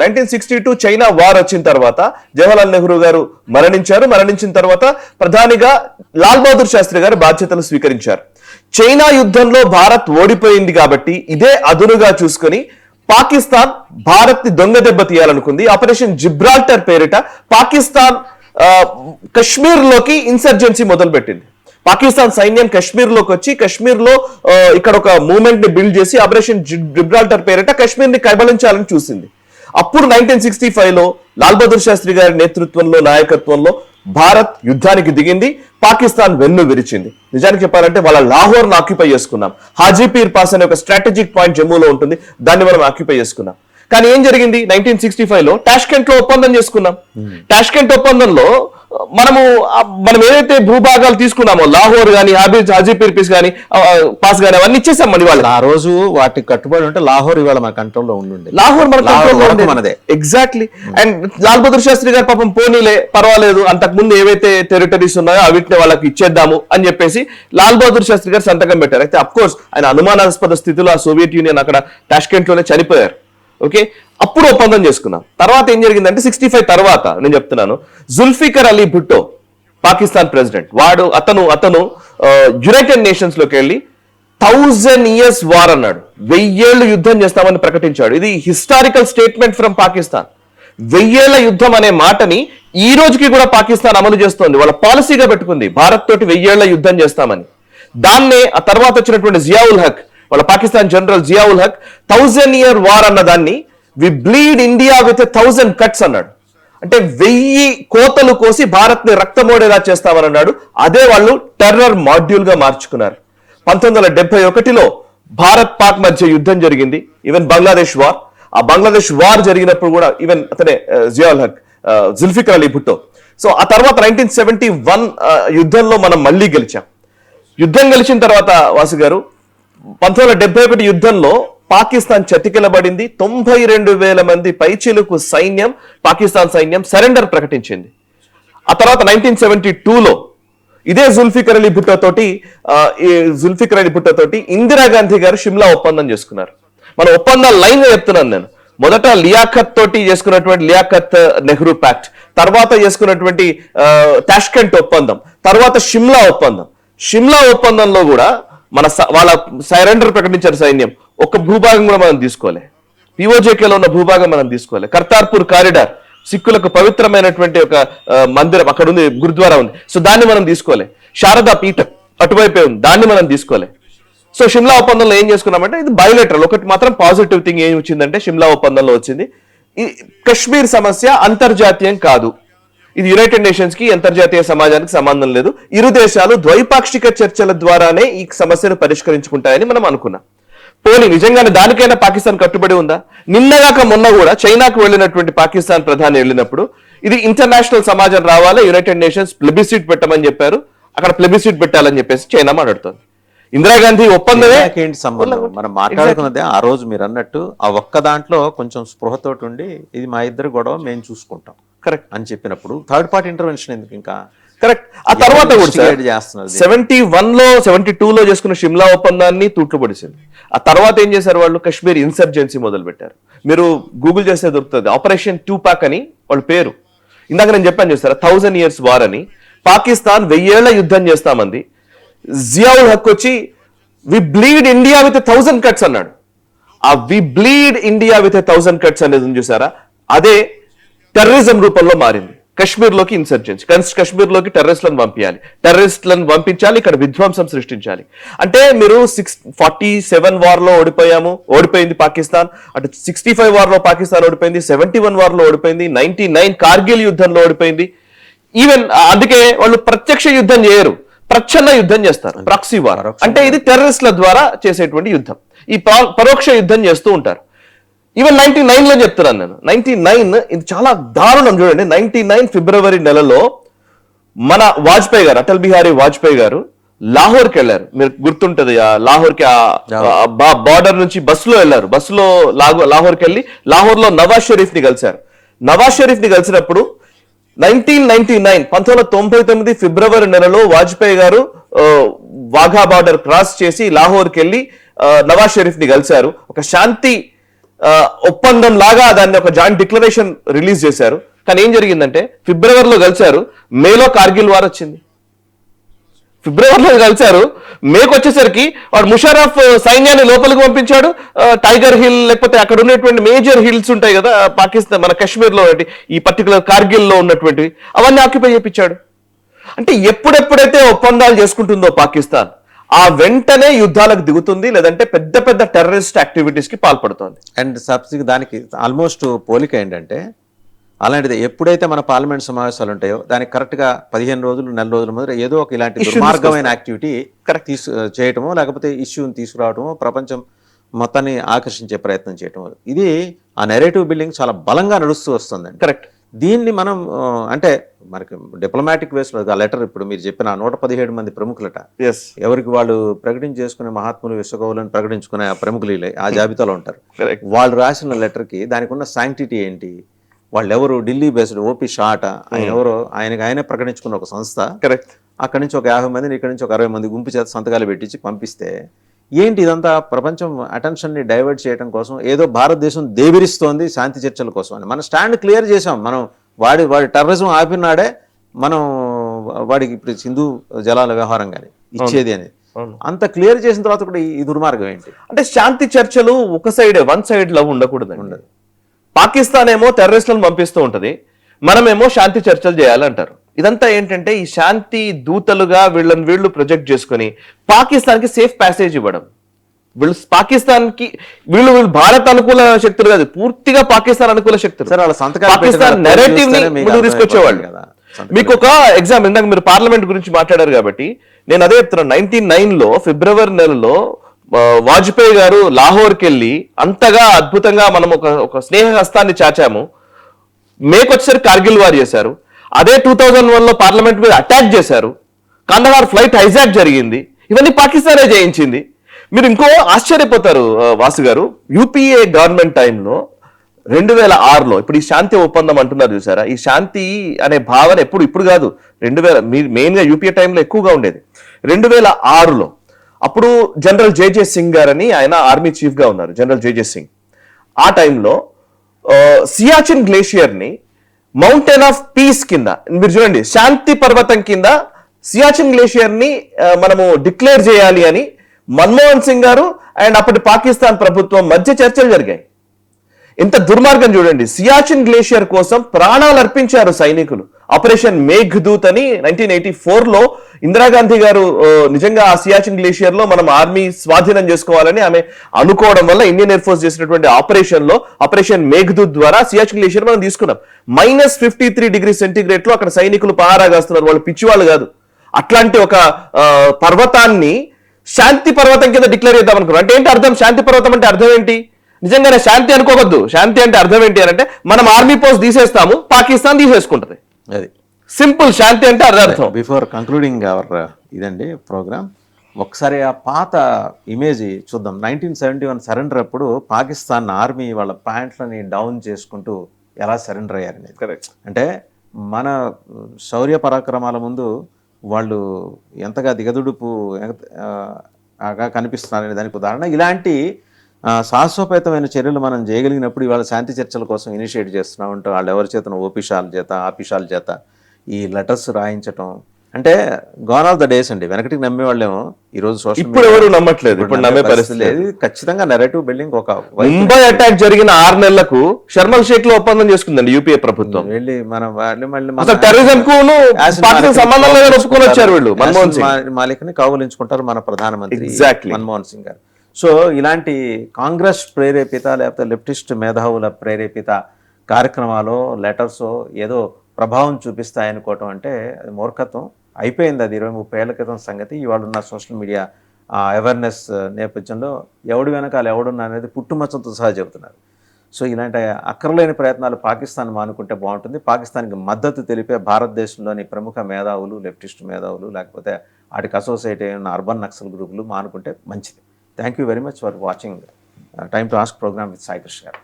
1962 China war వచ్చిన తర్వాత జవహర్లాల్ నెహ్రూ గారు మరణించిన తర్వాత ప్రధానిగా లాల్ బహదూర్ శాస్త్రి గారు బాధ్యతలు స్వీకరించారు. చైనా యుద్ధంలో భారత్ ఓడిపోయింది కాబట్టి ఇదే అదునుగా చూసుకొని పాకిస్తాన్ భారత్ ని దొంగ దెబ్బ తీయాలనుకుంది. ఆపరేషన్ జిబ్రాల్టర్ పేరిట పాకిస్తాన్ కశ్మీర్ లోకి ఇన్సర్జెన్సీ మొదలుపెట్టింది. పాకిస్తాన్ సైన్యం కశ్మీర్ లోకి వచ్చి కశ్మీర్ లో ఇక్కడ ఒక మూవ్మెంట్ ని బిల్డ్ చేసి ఆపరేషన్ జిబ్రాల్టర్ పేరిట కశ్మీర్ ని కబలించాలని చూసింది. అప్పుడు 1965 లో లాల్ బహదూర్ శాస్త్రి గారి నేతృత్వంలో నాయకత్వంలో భారత్ యుద్ధానికి దిగింది. పాకిస్తాన్ వెన్ను విరిచింది. నిజానికి చెప్పాలంటే వాళ్ళ లాహోర్ ను ఆక్యుపై చేసుకున్నాం. హాజీపీర్ పాస్ అనే ఒక స్ట్రాటజిక్ పాయింట్ జమ్మూలో ఉంటుంది, దాన్ని మనం ఆక్యుపై చేసుకున్నాం. కానీ ఏం జరిగింది, 1965 లో టాష్కెంట్ లో ఒప్పందం చేసుకున్నాం. టాష్కెంట్ ఒప్పందంలో మనం ఏదైతే భూభాగాలు తీసుకున్నామో లాహోర్ గానీ హాజీపీర్ పాస్ గానీ అవన్నీ ఇచ్చేసాం మన వాళ్ళు. ఆ రోజు వాటికి కట్టుబడి ఉంటే లాహోర్ ఇవాళ మన కంట్రోల్లో ఉండి లాహోర్ మన కంట్రోల్లో మనదే. ఎగ్జాక్ట్లీ. అండ్ లాల్ బహదూర్ శాస్త్రి గారు పాపం పోనీలే పర్వాలేదు, అంతకుముందు ఏవైతే టెరిటరీస్ ఉన్నాయో అవిటిని వాళ్ళకి ఇచ్చేద్దాము అని చెప్పేసి లాల్ బహదూర్ శాస్త్రి గారు సంతకం పెట్టారు. అయితే అఫ్ కోర్స్ ఆయన అనుమానాస్పద స్థితిలో ఆ సోవియట్ యూనియన్ అక్కడ టాష్కెంట్ లోనే చనిపోయారు. ఓకే, అప్పుడు ఒప్పందం చేసుకున్నాం. తర్వాత ఏం జరిగిందంటే 65 తర్వాత నేను చెప్తున్నాను, జుల్ఫికర్ అలీ భుట్టో పాకిస్తాన్ ప్రెసిడెంట్, అతను యునైటెడ్ నేషన్స్ లోకి వెళ్ళి 1000 years వార్ అన్నాడు. 1000 ఏళ్లు యుద్ధం చేస్తామని ప్రకటించాడు. ఇది హిస్టారికల్ స్టేట్మెంట్ ఫ్రమ్ పాకిస్తాన్. 1000 ఏళ్ల యుద్ధం అనే మాటని ఈ రోజుకి కూడా పాకిస్తాన్ అమలు చేస్తోంది. వాళ్ళ పాలసీగా పెట్టుకుంది భారత్ తోటి 1000 ఏళ్ల యుద్ధం చేస్తామని. దాన్నే ఆ తర్వాత వచ్చినటువంటి జియావుల్ హక్, వాళ్ళ Pakistan general Zia-ul Haq 1000 year war అన్న దాన్ని we bleed India with 1000 cuts అన్నాడు. అంటే 1000 కోతలు కోసి భారత్ ని రక్తమోడేలా చేస్తామని అన్నాడు. అదే వాళ్ళు టెర్రర్ మాడ్యూల్ గా మార్చుకున్నారు. 1971లో భారత్ పాక్ మధ్య యుద్ధం జరిగింది, ఈవెన్ బంగ్లాదేశ్ వార్. ఆ బంగ్లాదేశ్ వార్ జరిగినప్పుడు కూడా ఈవెన్ అతనే జియావుల్ హక్, జుల్ఫికర్ అలీ భుట్టో. సో ఆ తర్వాత 1971 యుద్ధంలో మనం మళ్ళీ గెలిచాం. యుద్ధం గెలిచిన తర్వాత వాసు గారు 1971 యుద్ధంలో పాకిస్తాన్ చతికిలబడింది. 92,000 మంది పైచిలుకు సైన్యం, పాకిస్తాన్ సైన్యం సరెండర్ ప్రకటించింది. ఆ తర్వాత 1972లో ఇదే జుల్ఫికర్ అలీ భుట్టో తోటి ఇందిరాగాంధీ గారు షిమ్లా ఒప్పందం చేసుకున్నారు. మన ఒప్పందాల లైన్ గా చెప్తున్నాను నేను. మొదట లియాఖత్ తోటి చేసుకున్నటువంటి లియాఖత్ నెహ్రూ ప్యాక్ట్, తర్వాత చేసుకున్నటువంటి టాష్కెంట్ ఒప్పందం, తర్వాత షిమ్లా ఒప్పందం. షిమ్లా ఒప్పందంలో కూడా వాళ్ళ సరెండర్ ప్రకటించారు సైన్యం. ఒక భూభాగం కూడా మనం తీసుకోలే. పిఓజేకేలో ఉన్న భూభాగం మనం తీసుకోలే. కర్తార్పూర్ కారిడార్, సిక్కులకు పవిత్రమైనటువంటి ఒక మందిరం అక్కడ ఉంది, గురుద్వారా ఉంది. సో దాన్ని మనం తీసుకోలే. శారదా పీఠం అటువైపే ఉంది, దాన్ని మనం తీసుకోలే. సో షిమ్లా ఒప్పందంలో ఏం చేసుకున్నామంటే ఇది బయోలెటరల్. ఒకటి మాత్రం పాజిటివ్ థింగ్ ఏం వచ్చిందంటే షిమ్లా ఒప్పందంలో వచ్చింది, ఈ కశ్మీర్ సమస్య అంతర్జాతీయం కాదు, ఇది యునైటెడ్ నేషన్స్ కి అంతర్జాతీయ సమాజానికి సంబంధం లేదు, ఇరు దేశాలు ద్వైపాక్షిక చర్చల ద్వారానే ఈ సమస్యను పరిష్కరించుకుంటాయని మనం అనుకున్నాం. పోనీ నిజంగానే దానికైనా పాకిస్తాన్ కట్టుబడి ఉందా? నిన్నగాక మొన్న కూడా చైనాకు వెళ్ళినటువంటి పాకిస్తాన్ ప్రధాని వెళ్ళినప్పుడు ఇది ఇంటర్నేషనల్ సమాజం రావాలి, యునైటెడ్ నేషన్స్ ప్లెబిసిట్ పెట్టమని చెప్పారు. అక్కడ ప్లెబిసిట్ పెట్టాలని చెప్పేసి చైనా మాట్లాడుతుంది. ఇందిరాగాంధీ ఒప్పందమే ఏంటి సంబంధం? మనం మాట్లాడుకున్నదే ఆ రోజు మీరు అన్నట్టు ఆ ఒక్క దాంట్లో కొంచెం స్పృహతోటి ఉండి ఇది మా ఇద్దరు గొడవ మేము చూసుకుంటాం కరెక్ట్ అని చెప్పినప్పుడు థర్డ్ పార్టీ ఇంటర్వెన్షన్ ఎందుకు? ఇంకా కరెక్ట్. ఆ తర్వాత కూడా 71లో 72లో చేసుకున్న షిమ్లా ఒప్పందాన్ని తూట్లు పడిసింది. ఆ తర్వాత ఏం చేశారు వాళ్ళు? కశ్మీర్ ఇన్సర్జెన్సీ మొదలు పెట్టారు. మీరు గూగుల్ చేస్తే దొరుకుతుంది, ఆపరేషన్ టూపాక్ అని వాళ్ళ పేరు. ఇందాక నేను చెప్పాను చూస్తారా 1000 years వార్ అని. పాకిస్తాన్ 1000 ఏళ్ల యుద్ధం చేస్తామంది. జియావుల్ హక్ వచ్చి వి బ్లీడ్ ఇండియా విత్ 1000 cuts అన్నాడు. ఆ వి బ్లీడ్ ఇండియా విత్ 1000 cuts అనేది చూసారా, అదే టెర్రరిజం రూపంలో మారింది. కశ్మీర్లోకి ఇన్సర్జెన్సీ, కశ్మీర్లోకి టెర్రరిస్టులను పంపించాలి, ఇక్కడ విధ్వంసం సృష్టించాలి. అంటే మీరు 47 వార్లో ఓడిపోయింది పాకిస్తాన్, అటు 65 వార్లో పాకిస్తాన్ ఓడిపోయింది, 71 వార్లో ఓడిపోయింది, 99 కార్గిల్ యుద్ధంలో ఓడిపోయింది. ఈవెన్ అందుకే వాళ్ళు ప్రత్యక్ష యుద్ధం చేయరు, ప్రచ్ఛన్న యుద్ధం చేస్తారు, ప్రాక్సీ వార్. అంటే ఇది టెర్రరిస్టుల ద్వారా చేసేటువంటి యుద్ధం. ఈ పరోక్ష యుద్ధం చేస్తూ ఉంటారు. ఈవెన్ 99లో చెప్తున్నాను నేను. 99 ఇది చాలా దారుణం చూడండి. 99 ఫిబ్రవరి నెలలో మన వాజ్పేయి గారు, అటల్ బిహారీ వాజ్పేయి గారు లాహోర్కి వెళ్ళారు. మీరు గుర్తుంటది, లాహోర్కి బార్డర్ నుంచి బస్సులో వెళ్ళారు. బస్సులో లాహోర్కి వెళ్ళి లాహోర్లో నవాజ్ షరీఫ్ ని కలిశారు. నవాజ్ షరీఫ్ ని కలిసినప్పుడు 1999 ఫిబ్రవరి నెలలో వాజ్పేయి గారు వాఘా బార్డర్ క్రాస్ చేసి లాహోర్కి వెళ్ళి నవాజ్ షరీఫ్ ని కలిశారు. ఒక శాంతి ఒప్పందం లాగా దాన్ని ఒక జాయింట్ డిక్లరేషన్ రిలీజ్ చేశారు. కానీ ఏం జరిగిందంటే ఫిబ్రవరిలో కలిశారు, మేలో కార్గిల్ వార్ వచ్చింది. ఫిబ్రవరిలో కలిశారు, మేకు వచ్చేసరికి వాడు ముషారఫ్ సైన్యాన్ని లోపలికి పంపించాడు. టైగర్ హిల్ లేకపోతే అక్కడ ఉన్నటువంటి మేజర్ హిల్స్ ఉంటాయి కదా పాకిస్తాన్, మన కాశ్మీర్ లో ఈ పర్టికులర్ కార్గిల్ లో ఉన్నటువంటివి, అవన్నీ ఆక్యుపై చేయించాడు. అంటే ఎప్పుడెప్పుడైతే ఒప్పందాలు చేసుకుంటుందో పాకిస్తాన్, ఆ వెంటనే యుద్ధాలకు దిగుతుంది, లేదంటే పెద్ద పెద్ద టెర్రరిస్ట్ యాక్టివిటీస్ కి పాల్పడుతోంది. అండ్ సబ్సిడీ దానికి ఆల్మోస్ట్ పోలిక ఏంటంటే, అలాంటిది ఎప్పుడైతే మన పార్లమెంట్ సమావేశాలు ఉంటాయో దానికి కరెక్ట్గా 15 రోజులు, నెల రోజుల ముందు ఏదో ఒక ఇలాంటి దుర్మార్గమైన యాక్టివిటీ చేయటమో లేకపోతే ఇష్యూని తీసుకురావటమో, ప్రపంచం మొత్తాన్ని ఆకర్షించే ప్రయత్నం చేయటం, ఇది ఆ నెరేటివ్ బిల్డింగ్ చాలా బలంగా నడుస్తూ వస్తుందండి. కరెక్ట్. దీన్ని మనం అంటే మనకి డిప్లొమాటిక్ వేస్లో ఆ లెటర్ ఇప్పుడు మీరు చెప్పిన 117 మంది ప్రముఖులట, ఎవరికి వాళ్ళు ప్రకటించేసుకునే మహాత్ములు విశ్వకవులను ప్రకటించుకునే ఆ ప్రముఖులు ఆ జాబితాలో ఉంటారు. వాళ్ళు రాసిన లెటర్కి దానికి ఉన్న శాంక్టిటీ ఏంటి, వాళ్ళు ఎవరు, ఢిల్లీ బేస్డ్ ఓపీ షాట, ఆయన ఎవరో ఆయనే ప్రకటించుకున్న ఒక సంస్థ. కరెక్ట్. అక్కడి నుంచి ఒక 50 మందిని, ఇక్కడి నుంచి ఒక 60 మంది గుంపు చేత సంతకాలు పెట్టించి పంపిస్తే ఏంటి ఇదంతా ప్రపంచం అటెన్షన్ని డైవర్ట్ చేయడం కోసం, ఏదో భారతదేశం దేవిరిస్తోంది శాంతి చర్చల కోసం అని. మన స్టాండ్ క్లియర్ చేసాం. మనం వాడి టెర్రరిజం ఆపినాడే మనం వాడికి ఇప్పుడు సింధు జలాల వ్యవహారం కానీ ఇచ్చేది అనేది అంత క్లియర్ చేసిన తర్వాత కూడా ఈ దుర్మార్గం ఏంటి అంటే, శాంతి చర్చలు ఒక సైడ్, వన్ సైడ్ లవ్ ఉండకూడదు. ఉండదు. పాకిస్తాన్ ఏమో టెర్రరిస్టులను పంపిస్తూ ఉంటది, మనమేమో శాంతి చర్చలు చేయాలంటారు. ఇదంతా ఏంటంటే ఈ శాంతి దూతలుగా వీళ్ళు ప్రొజెక్ట్ చేసుకుని పాకిస్తాన్కి సేఫ్ ప్యాసేజ్ ఇవ్వడం. పాకిస్తాన్కి వీళ్ళు భారత్ అనుకూల శక్తులు కాదు, పూర్తిగా పాకిస్తాన్ అనుకూల శక్తులు. పాకిస్తాన్ నెరేటివ్ ని ముందుకు తీసుకొచ్చేవాళ్ళు. మీకు ఒక ఎగ్జాంపుల్, ఇందాక మీరు పార్లమెంట్ గురించి మాట్లాడారు కాబట్టి నేను అదే చెప్తున్నాను. 1999 ఫిబ్రవరి నెలలో వాజ్పేయి గారు లాహోర్కి వెళ్ళి అంతగా అద్భుతంగా మనం ఒక స్నేహ హస్తాన్ని చాచాము. మేకు వచ్చేసరికి కార్గిల్ వార్ చేశారు. అదే 2001 పార్లమెంట్ మీద అటాక్ చేశారు. కందహార్ ఫ్లైట్ హైజాక్ జరిగింది. ఇవన్నీ పాకిస్తానే చేయించింది. మీరు ఇంకో ఆశ్చర్యపోతారు వాసు గారు, యూపీఏ గవర్నమెంట్ టైంలో 2006లో ఇప్పుడు ఈ శాంతి ఒప్పందం అంటున్నారు చూసారా, ఈ శాంతి అనే భావన ఇప్పుడు కాదు, 2000 మెయిన్ గా యూపీఏ టైంలో ఎక్కువగా ఉండేది. 2006లో అప్పుడు జనరల్ జేజే సింగ్ గారని ఆయన ఆర్మీ చీఫ్ గా ఉన్నారు, జనరల్ జేజే సింగ్. ఆ టైంలో సియాచిన్ గ్లేషియర్ ని మౌంటైన్ ఆఫ్ పీస్ కింద, మీరు చూడండి, శాంతి పర్వతం కింద సియాచిన్ గ్లేషియర్ ని మనము డిక్లేర్ చేయాలి అని మన్మోహన్ సింగ్ గారు అండ్ అప్పటి పాకిస్తాన్ ప్రభుత్వం మధ్య చర్చలు జరిగాయి. ఎంత దుర్మార్గం చూడండి, సియాచిన్ గ్లేషియర్ కోసం ప్రాణాలు అర్పించారు సైనికులు. ఆపరేషన్ మేఘ్దూత్ అని 1984లో ఇందిరాగాంధీ గారు నిజంగా ఆ సియాచిన్ గ్లేషియర్ లో మనం ఆర్మీ స్వాధీనం చేసుకోవాలని ఆమె అనుకోవడం వల్ల ఇండియన్ ఎయిర్ ఫోర్స్ చేసినటువంటి ఆపరేషన్ మేఘ్దూత్ ద్వారా సియాచిన్ గ్లేషియర్ మనం తీసుకున్నాం. -53 డిగ్రీ సెంటీగ్రేడ్ లో అక్కడ సైనికులు పహారా కాస్తున్నారు, వాళ్ళు పిచ్చివాళ్ళు కాదు. అట్లాంటి ఒక పర్వతాన్ని శాంతి పర్వతం కింద డిక్లేర్ చేద్దాం అనుకున్నాం. అంటే ఏంటి అర్థం? శాంతి పర్వతం అంటే అర్థం ఏంటి? నిజంగానే శాంతి అనుకోవద్దు. శాంతి అంటే అర్థం ఏంటి అని అంటే మనం ఆర్మీ పోస్ట్ తీసేస్తాము, పాకిస్తాన్ తీసేసుకుంటది. అది సింపుల్. శాంతి అంటే అర్థం. బిఫోర్ కంక్లూడింగ్ అవర్ ఇదండి ప్రోగ్రామ్, ఒకసారి ఆ పాత ఇమేజ్ చూద్దాం. 1971 సరెండర్ అప్పుడు పాకిస్తాన్ ఆర్మీ వాళ్ళ ప్యాంట్లని డౌన్ చేసుకుంటూ ఎలా సరెండర్ అయ్యారనేది. కరెక్ట్. అంటే మన శౌర్య పరాక్రమాల ముందు వాళ్ళు ఎంతగా దిగదుడుపు కనిపిస్తున్నారనే దానికి ఉదాహరణ. ఇలాంటి సాహసోపేతమైన చర్యలు మనం చేయగలిగినప్పుడు ఇవాళ శాంతి చర్చల కోసం ఇనిషియేట్ చేస్తున్నాం అంటే వాళ్ళు ఎవరి చేతను ఓపిషాల చేత ఆఫీషాల చేత ఈ లెటర్స్ రాయించటం అంటే గాన్ ఆఫ్ ద డేస్ అండి. వెనకటికి నమ్మేవాళ్ళేమో ఈ రోజు సోషల్ ఇప్పుడు ఎవరు నమ్మట్లేదు, ఇప్పుడు నమ్మే పరిస్థితి లేదు. ఖచ్చితంగా నెరేటివ్ బిల్డింగ్ ఒక ముంబై అటాక్ జరిగిన 6 నెలలకు షర్మల్ షేక్ లో ఒప్పందం చేసుకుందండి యూపీఏ ప్రభుత్వం. వెళ్ళి మనం టెర్రరిజం కు సంబంధం లేదని ఒప్పుకొని వచ్చారు వీళ్ళు. మన్మోహన్ సింగ్ మాలిక్ని కౌగులించుకుంటారు మన ప్రధానమంత్రి మన్మోహన్ సింగ్ గారు. సో ఇలాంటి కాంగ్రెస్ ప్రేరేపిత లేకపోతే లెఫ్టిస్ట్ మేధావుల ప్రేరేపిత కార్యక్రమాలు లెటర్స్ ఏదో ప్రభావం చూపిస్తాయనుకోవటం అంటే అది మూర్ఖత్వం. అయిపోయింది అది 20-30 ఏళ్ల క్రితం సంగతి. ఇవాళ ఉన్న సోషల్ మీడియా అవేర్నెస్ నేపథ్యంలో ఎవడు వెనకాల ఎవడున్నా అనేది పుట్టుమచ్చంతో సహా చెబుతున్నారు. సో ఇలాంటి అక్కర్లేని ప్రయత్నాలు పాకిస్తాన్ మానుకుంటే బాగుంటుంది. పాకిస్తాన్కి మద్దతు తెలిపే భారతదేశంలోని ప్రముఖ మేధావులు, లెఫ్టిస్ట్ మేధావులు లేకపోతే వాటికి అసోసియేట్ అయిన అర్బన్ నక్సల్ గ్రూపులు మానుకుంటే మంచిది. Thank you very much for watching time to ask program with Sai Krishna గారు.